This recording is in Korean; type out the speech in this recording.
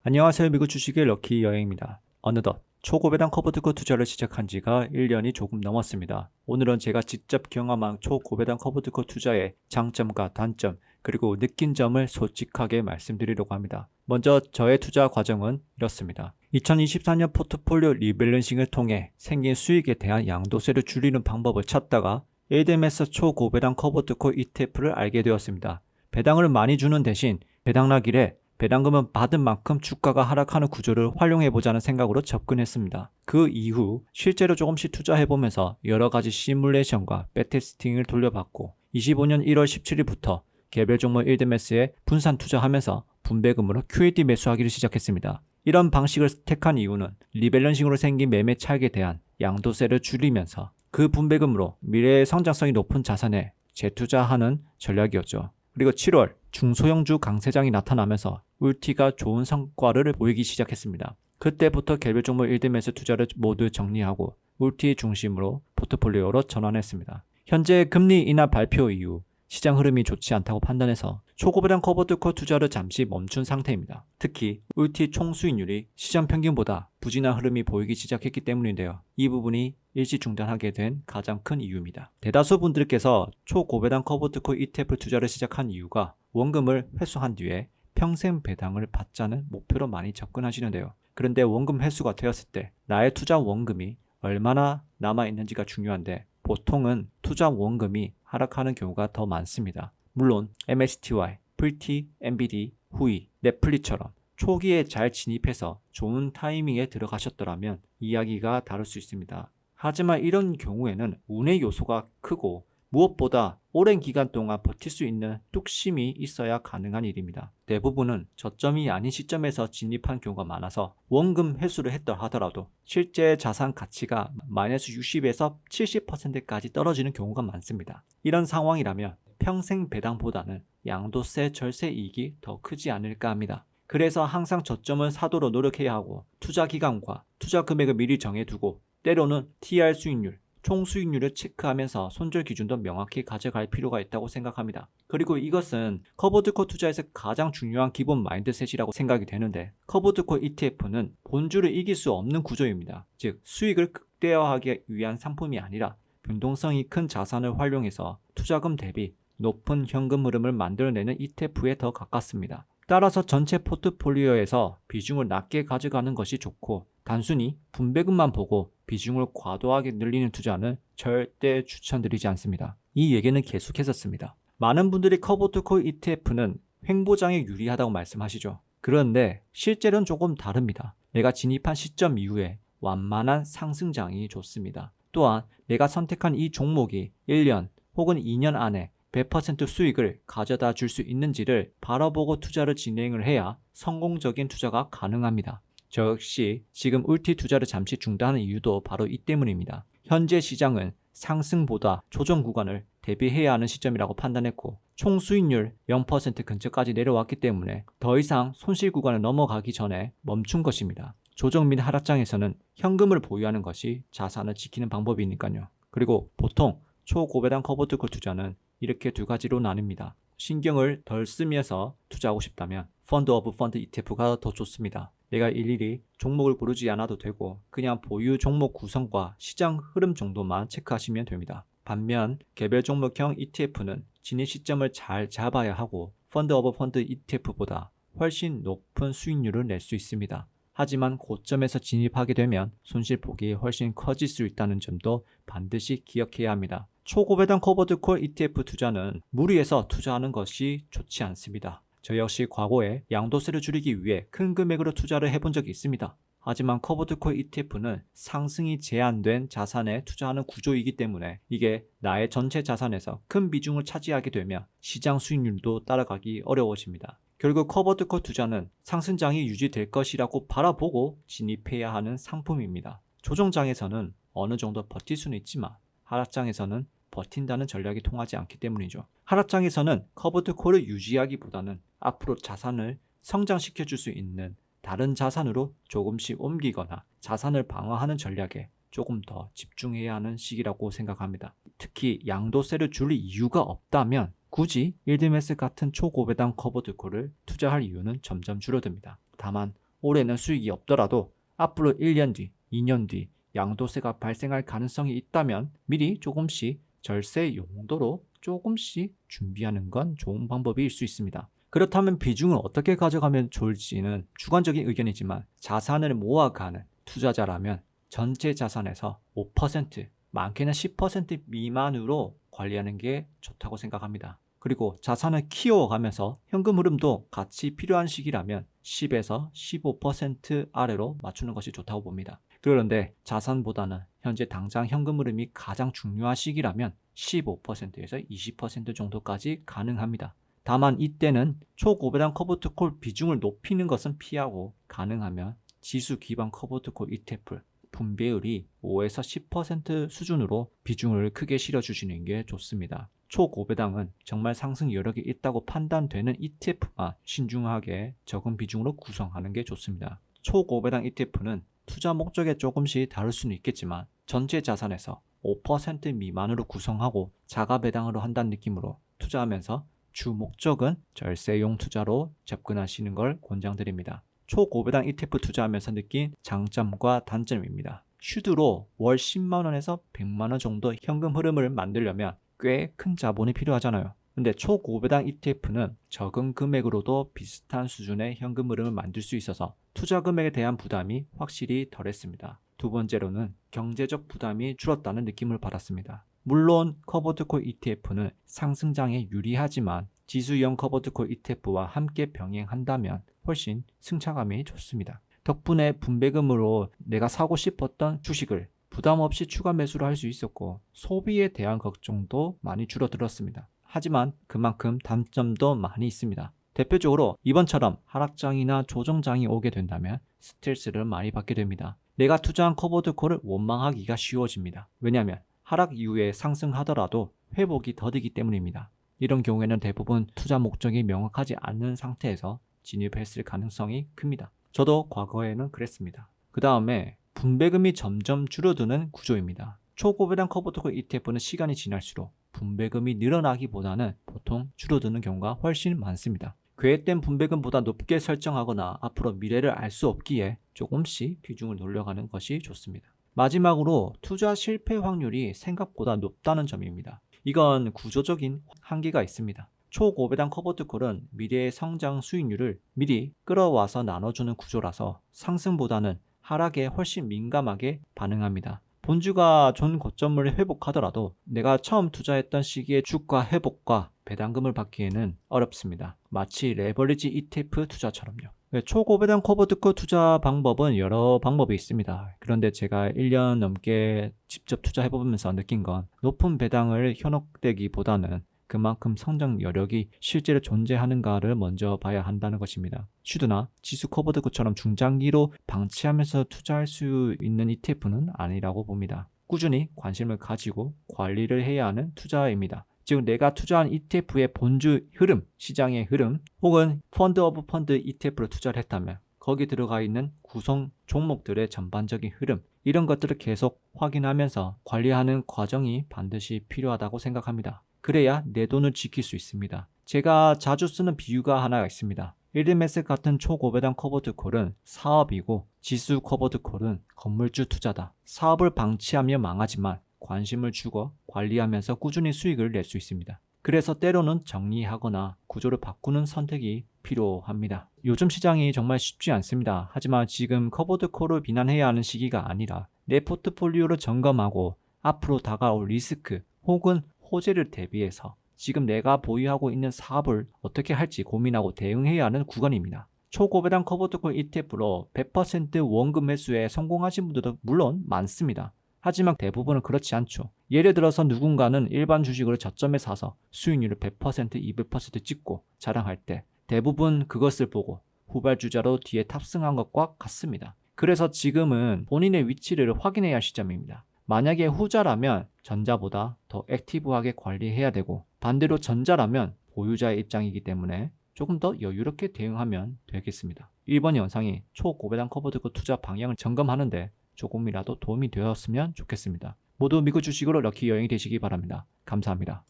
안녕하세요. 미국 주식의 럭키 여행입니다. 어느덧 초고배당 커버드코 투자를 시작한 지가 1년이 조금 넘었습니다. 오늘은 제가 직접 경험한 초고배당 커버드코 투자의 장점과 단점, 그리고 느낀 점을 솔직하게 말씀드리려고 합니다. 먼저 저의 투자 과정은 이렇습니다. 2024년 포트폴리오 리밸런싱을 통해 생긴 수익에 대한 양도세를 줄이는 방법을 찾다가 ADMS 초고배당 커버드코 ETF를 알게 되었습니다. 배당을 많이 주는 대신 배당락일에 배당금은 받은 만큼 주가가 하락하는 구조를 활용해보자는 생각으로 접근했습니다. 그 이후 실제로 조금씩 투자해보면서 여러가지 시뮬레이션과 백테스팅을 돌려봤고 25년 1월 17일부터 개별 종목 1드매스에 분산 투자하면서 분배금으로 QAD 매수하기를 시작했습니다. 이런 방식을 택한 이유는 리밸런싱으로 생긴 매매 차익에 대한 양도세를 줄이면서 그 분배금으로 미래의 성장성이 높은 자산에 재투자하는 전략이었죠. 그리고 7월 중소형주 강세장이 나타나면서 울티가 좋은 성과를 보이기 시작했습니다. 그때부터 개별 종목 1드매스 투자를 모두 정리하고 울티 중심으로 포트폴리오로 전환했습니다. 현재 금리 인하 발표 이후 시장 흐름이 좋지 않다고 판단해서 초고배당 커버드코 투자를 잠시 멈춘 상태입니다. 특히 울티 총 수익률이 시장 평균보다 부진한 흐름이 보이기 시작했기 때문인데요. 이 부분이 일시 중단하게 된 가장 큰 이유입니다. 대다수 분들께서 초고배당 커버드코 ETF 투자를 시작한 이유가 원금을 회수한 뒤에 평생 배당을 받자는 목표로 많이 접근하시는데요. 그런데 원금 회수가 되었을 때 나의 투자 원금이 얼마나 남아있는지가 중요한데 보통은 투자 원금이 하락하는 경우가 더 많습니다. 물론 MSTY, 프리티, MBD, 후이, 넷플릭처럼 초기에 잘 진입해서 좋은 타이밍에 들어가셨더라면 이야기가 다를 수 있습니다. 하지만 이런 경우에는 운의 요소가 크고 무엇보다 오랜 기간 동안 버틸 수 있는 뚝심이 있어야 가능한 일입니다. 대부분은 저점이 아닌 시점에서 진입한 경우가 많아서 원금 회수를 했다 하더라도 실제 자산 가치가 마이너스 60에서 70%까지 떨어지는 경우가 많습니다. 이런 상황이라면 평생 배당보다는 양도세 절세 이익이 더 크지 않을까 합니다. 그래서 항상 저점을 사도록 노력해야 하고 투자 기간과 투자 금액을 미리 정해두고 때로는 TR 수익률, 총 수익률을 체크하면서 손절 기준도 명확히 가져갈 필요가 있다고 생각합니다. 그리고 이것은 커버드코 투자에서 가장 중요한 기본 마인드셋이라고 생각이 되는데 커버드코 ETF는 본주를 이길 수 없는 구조입니다. 즉 수익을 극대화하기 위한 상품이 아니라 변동성이 큰 자산을 활용해서 투자금 대비 높은 현금 흐름을 만들어내는 ETF에 더 가깝습니다. 따라서 전체 포트폴리오에서 비중을 낮게 가져가는 것이 좋고 단순히 분배금만 보고 비중을 과도하게 늘리는 투자는 절대 추천드리지 않습니다. 이 얘기는 계속했었습니다. 많은 분들이 커버드코 ETF는 횡보장에 유리하다고 말씀하시죠. 그런데 실제로는 조금 다릅니다. 내가 진입한 시점 이후에 완만한 상승장이 좋습니다. 또한 내가 선택한 이 종목이 1년 혹은 2년 안에 100% 수익을 가져다 줄 수 있는지를 바라보고 투자를 진행을 해야 성공적인 투자가 가능합니다. 저 역시 지금 울티 투자를 잠시 중단하는 이유도 바로 이 때문입니다. 현재 시장은 상승보다 조정 구간을 대비해야 하는 시점이라고 판단했고 총 수익률 0% 근처까지 내려왔기 때문에 더 이상 손실 구간을 넘어가기 전에 멈춘 것입니다. 조정 및 하락장에서는 현금을 보유하는 것이 자산을 지키는 방법이니까요. 그리고 보통 초고배당 커버드코 투자는 이렇게 두 가지로 나뉩니다. 신경을 덜 쓰면서 투자하고 싶다면 펀드 오브 펀드 ETF가 더 좋습니다. 내가 일일이 종목을 고르지 않아도 되고 그냥 보유 종목 구성과 시장 흐름 정도만 체크하시면 됩니다. 반면 개별 종목형 ETF는 진입 시점을 잘 잡아야 하고 펀드 오브 펀드 ETF보다 훨씬 높은 수익률을 낼 수 있습니다. 하지만 고점에서 진입하게 되면 손실폭이 훨씬 커질 수 있다는 점도 반드시 기억해야 합니다. 초고배당 커버드콜 ETF 투자는 무리해서 투자하는 것이 좋지 않습니다. 저 역시 과거에 양도세를 줄이기 위해 큰 금액으로 투자를 해본 적이 있습니다. 하지만 커버드콜 ETF는 상승이 제한된 자산에 투자하는 구조이기 때문에 이게 나의 전체 자산에서 큰 비중을 차지하게 되면 시장 수익률도 따라가기 어려워집니다. 결국 커버드콜 투자는 상승장이 유지될 것이라고 바라보고 진입해야 하는 상품입니다. 조정장에서는 어느 정도 버틸 수는 있지만 하락장에서는 버틴다는 전략이 통하지 않기 때문이죠. 하락장에서는 커버드콜을 유지하기보다는 앞으로 자산을 성장시켜 줄 수 있는 다른 자산으로 조금씩 옮기거나 자산을 방어하는 전략에 조금 더 집중해야 하는 시기라고 생각합니다. 특히 양도세를 줄일 이유가 없다면 굳이 1드매스 같은 초고배당 커버드콜을 투자할 이유는 점점 줄어듭니다. 다만 올해는 수익이 없더라도 앞으로 1년 뒤, 2년 뒤 양도세가 발생할 가능성이 있다면 미리 조금씩 절세 용도로 조금씩 준비하는 건 좋은 방법일 수 있습니다. 그렇다면 비중을 어떻게 가져가면 좋을지는 주관적인 의견이지만 자산을 모아가는 투자자라면 전체 자산에서 5%, 많게는 10% 미만으로 관리하는 게 좋다고 생각합니다. 그리고 자산을 키워가면서 현금 흐름도 같이 필요한 시기라면 10에서 15% 아래로 맞추는 것이 좋다고 봅니다. 그런데 자산보다는 현재 당장 현금 흐름이 가장 중요한 시기라면 15%에서 20% 정도까지 가능합니다. 다만 이때는 초고배당 커버투콜 비중을 높이는 것은 피하고 가능하면 지수 기반 커버투콜 ETF 분배율이 5에서 10% 수준으로 비중을 크게 실어주시는 게 좋습니다. 초고배당은 정말 상승 여력이 있다고 판단되는 ETF만 신중하게 적은 비중으로 구성하는 게 좋습니다. 초고배당 ETF는 투자 목적에 조금씩 다를 수는 있겠지만 전체 자산에서 5% 미만으로 구성하고 자가배당으로 한다는 느낌으로 투자하면서 주 목적은 절세용 투자로 접근하시는 걸 권장드립니다. 초고배당 ETF 투자하면서 느낀 장점과 단점입니다. 슈드로 월 10만원에서 100만원 정도 현금 흐름을 만들려면 꽤 큰 자본이 필요하잖아요. 근데 초고배당 ETF는 적은 금액으로도 비슷한 수준의 현금 흐름을 만들 수 있어서 투자 금액에 대한 부담이 확실히 덜했습니다. 두 번째로는 경제적 부담이 줄었다는 느낌을 받았습니다. 물론 커버드콜 ETF는 상승장에 유리하지만 지수형 커버드콜 ETF와 함께 병행한다면 훨씬 승차감이 좋습니다. 덕분에 분배금으로 내가 사고 싶었던 주식을 부담 없이 추가 매수를 할 수 있었고 소비에 대한 걱정도 많이 줄어들었습니다. 하지만 그만큼 단점도 많이 있습니다. 대표적으로 이번처럼 하락장이나 조정장이 오게 된다면 스트레스를 많이 받게 됩니다. 내가 투자한 커버드콜을 원망하기가 쉬워집니다. 왜냐하면 하락 이후에 상승하더라도 회복이 더디기 때문입니다. 이런 경우에는 대부분 투자 목적이 명확하지 않는 상태에서 진입했을 가능성이 큽니다. 저도 과거에는 그랬습니다. 그 다음에 분배금이 점점 줄어드는 구조입니다. 초고배당 커버드콜 ETF는 시간이 지날수록 분배금이 늘어나기보다는 보통 줄어드는 경우가 훨씬 많습니다. 계획된 분배금보다 높게 설정하거나 앞으로 미래를 알 수 없기에 조금씩 비중을 놀려가는 것이 좋습니다. 마지막으로 투자 실패 확률이 생각보다 높다는 점입니다. 이건 구조적인 한계가 있습니다. 초고배당 커버드콜은 미래의 성장 수익률을 미리 끌어와서 나눠주는 구조라서 상승보다는 하락에 훨씬 민감하게 반응합니다. 본주가 전 고점을 회복하더라도 내가 처음 투자했던 시기의 주가 회복과 배당금을 받기에는 어렵습니다. 마치 레버리지 ETF 투자처럼요. 초고배당 커버드콜 투자 방법은 여러 방법이 있습니다. 그런데 제가 1년 넘게 직접 투자해보면서 느낀 건 높은 배당을 현혹되기보다는 그만큼 성장 여력이 실제로 존재하는가를 먼저 봐야 한다는 것입니다. 슈드나 지수 커버드콜처럼 중장기로 방치하면서 투자할 수 있는 ETF는 아니라고 봅니다. 꾸준히 관심을 가지고 관리를 해야 하는 투자입니다. 즉 내가 투자한 ETF의 본주 흐름, 시장의 흐름 혹은 펀드 오브 펀드 ETF로 투자를 했다면 거기 들어가 있는 구성 종목들의 전반적인 흐름 이런 것들을 계속 확인하면서 관리하는 과정이 반드시 필요하다고 생각합니다. 그래야 내 돈을 지킬 수 있습니다. 제가 자주 쓰는 비유가 하나가 있습니다. 일드메스 같은 초고배당 커버드콜은 사업이고 지수 커버드콜은 건물주 투자다. 사업을 방치하면 망하지만 관심을 주고 관리하면서 꾸준히 수익을 낼 수 있습니다. 그래서 때로는 정리하거나 구조를 바꾸는 선택이 필요합니다. 요즘 시장이 정말 쉽지 않습니다. 하지만 지금 커버드콜을 비난해야 하는 시기가 아니라 내 포트폴리오를 점검하고 앞으로 다가올 리스크 혹은 호재를 대비해서 지금 내가 보유하고 있는 사업을 어떻게 할지 고민하고 대응해야 하는 구간입니다. 초고배당 커버드콜 ETF로 100% 원금 매수에 성공하신 분들도 물론 많습니다. 하지만 대부분은 그렇지 않죠. 예를 들어서 누군가는 일반 주식을 저점에 사서 수익률을 100%, 200% 찍고 자랑할 때 대부분 그것을 보고 후발주자로 뒤에 탑승한 것과 같습니다. 그래서 지금은 본인의 위치를 확인해야 할 시점입니다. 만약에 후자라면 전자보다 더 액티브하게 관리해야 되고 반대로 전자라면 보유자의 입장이기 때문에 조금 더 여유롭게 대응하면 되겠습니다. 이번 영상이 초고배당 커버드콜 투자 방향을 점검하는데 조금이라도 도움이 되었으면 좋겠습니다. 모두 미국 주식으로 럭키 여행이 되시기 바랍니다. 감사합니다.